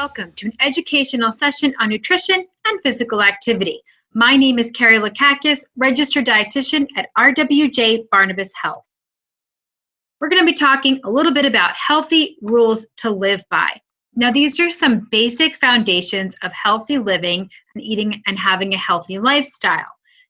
welcome to an educational session on nutrition and physical activity. My name is Carrie Lakakis, registered dietitian at RWJ Barnabas Health. We're going to be talking a little bit about healthy rules to live by. Now, these are some basic foundations of healthy living and eating and having a healthy lifestyle.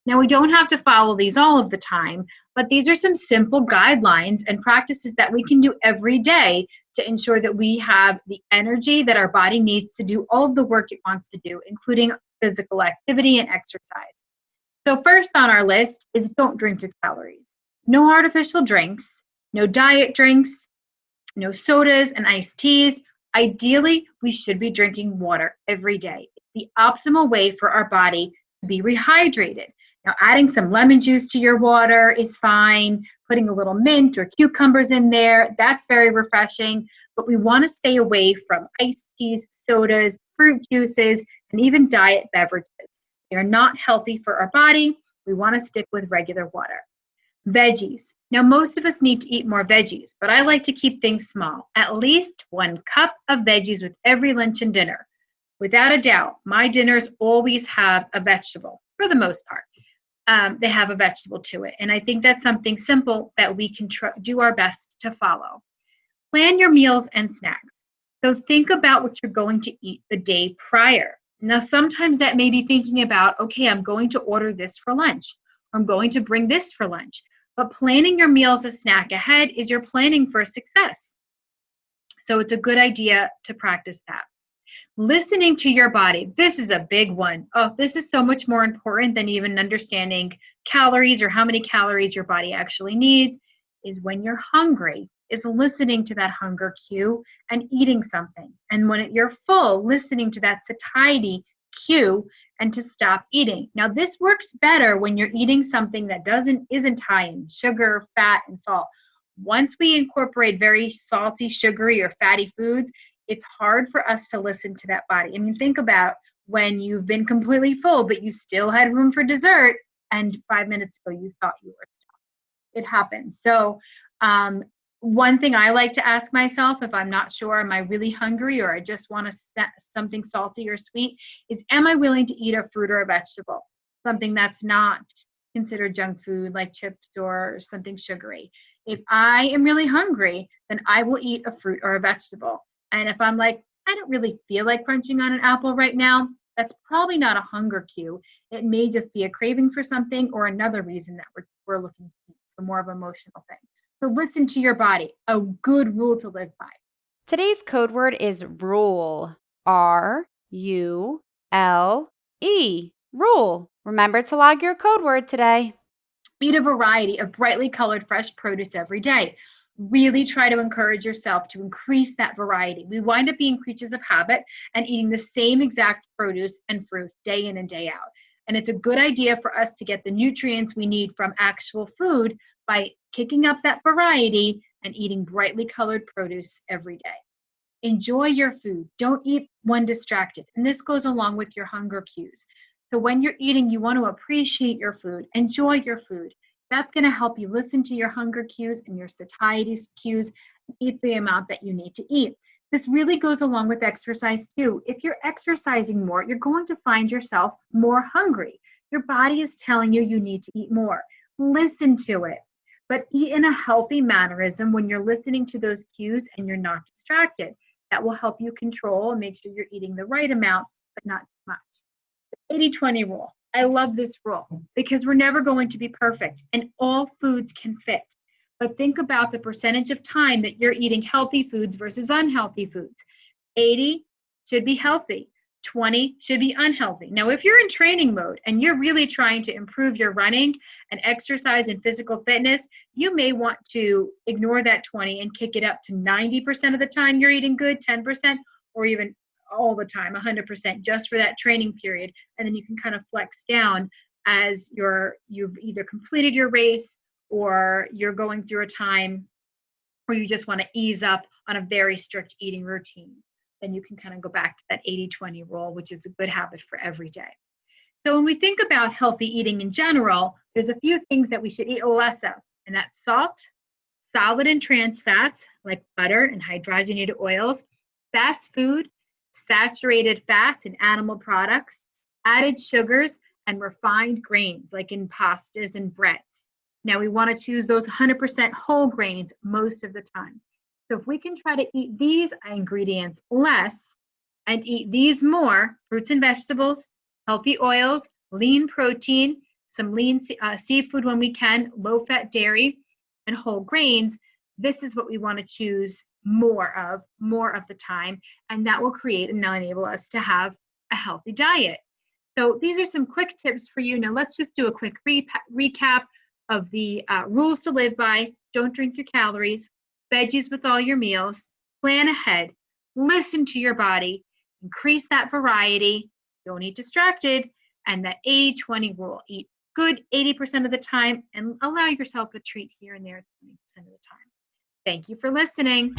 Now, we don't have to follow these all of the time, but these are some simple guidelines and practices that we can do every day to ensure that we have the energy that our body needs to do all of the work it wants to do, including physical activity and exercise. So first on our list is don't drink your calories. No artificial drinks, no diet drinks, no sodas and iced teas. Ideally, we should be drinking water every day. It's the optimal way for our body to be rehydrated. Now, adding some lemon juice to your water is fine. Putting a little mint or cucumbers in there, that's very refreshing. But we want to stay away from iced teas, sodas, fruit juices, and even diet beverages. They are not healthy for our body. We want to stick with regular water. Veggies. Now, most of us need to eat more veggies, but I like to keep things small. At least 1 cup of veggies with every lunch and dinner. Without a doubt, my dinners always have a vegetable, for the most part. They have a vegetable to it. And I think that's something simple that we can do our best to follow. Plan your meals and snacks. So think about what you're going to eat the day prior. Now, sometimes that may be thinking about, okay, I'm going to order this for lunch. I'm going to bring this for lunch. But planning your meals a snack ahead is your planning for success. So it's a good idea to practice that. Listening to your body. This is a big one. Oh, this is so much more important than even understanding calories or how many calories your body actually needs, is when you're hungry, is listening to that hunger cue and eating something. And when you're full, listening to that satiety cue and to stop eating. Now, this works better when you're eating something that isn't high in sugar, fat, and salt. Once we incorporate very salty, sugary, or fatty foods, it's hard for us to listen to that body. I mean, think about when you've been completely full, but you still had room for dessert, and 5 minutes ago you thought you were stuffed. It happens. So one thing I like to ask myself if I'm not sure, am I really hungry or I just want something salty or sweet, is am I willing to eat a fruit or a vegetable? Something that's not considered junk food like chips or something sugary. If I am really hungry, then I will eat a fruit or a vegetable. And if I'm like, I don't really feel like crunching on an apple right now, that's probably not a hunger cue. It may just be a craving for something or another reason that we're looking to eat. So more of an emotional thing. So listen to your body, a good rule to live by. Today's code word is rule. R-U-L-E. Rule. Remember to log your code word today. Eat a variety of brightly colored fresh produce every day. Really try to encourage yourself to increase that variety. We wind up being creatures of habit and eating the same exact produce and fruit day in and day out. And it's a good idea for us to get the nutrients we need from actual food by kicking up that variety and eating brightly colored produce every day. Enjoy your food. Don't eat when distracted. And this goes along with your hunger cues. So when you're eating, you want to appreciate your food, enjoy your food. That's going to help you listen to your hunger cues and your satiety cues and eat the amount that you need to eat. This really goes along with exercise too. If you're exercising more, you're going to find yourself more hungry. Your body is telling you you need to eat more. Listen to it, but eat in a healthy mannerism when you're listening to those cues and you're not distracted. That will help you control and make sure you're eating the right amount, but not too much. The 80-20 rule. I love this rule because we're never going to be perfect and all foods can fit. But think about the percentage of time that you're eating healthy foods versus unhealthy foods. 80 should be healthy. 20 should be unhealthy. Now, if you're in training mode and you're really trying to improve your running and exercise and physical fitness, you may want to ignore that 20 and kick it up to 90% of the time you're eating good, 10%, or even all the time, 100%, just for that training period. And then you can kind of flex down as you've either completed your race or you're going through a time where you just want to ease up on a very strict eating routine. Then you can kind of go back to that 80-20 rule, which is a good habit for every day. So when we think about healthy eating in general, there's a few things that we should eat less of, and that's salt, solid and trans fats like butter and hydrogenated oils, fast food, saturated fats and animal products, added sugars, and refined grains like in pastas and breads. Now we want to choose those 100% whole grains most of the time. So if we can try to eat these ingredients less and eat these more, fruits and vegetables, healthy oils, lean protein, some lean seafood when we can, low-fat dairy, and whole grains, this is what we want to choose more of the time, and that will create and enable us to have a healthy diet. So these are some quick tips for you. Now let's just do a quick recap of the rules to live by. Don't drink your calories, veggies with all your meals, plan ahead, listen to your body, increase that variety, don't eat distracted, and that 80-20 rule. Eat good 80% of the time and allow yourself a treat here and there 20% of the time. Thank you for listening.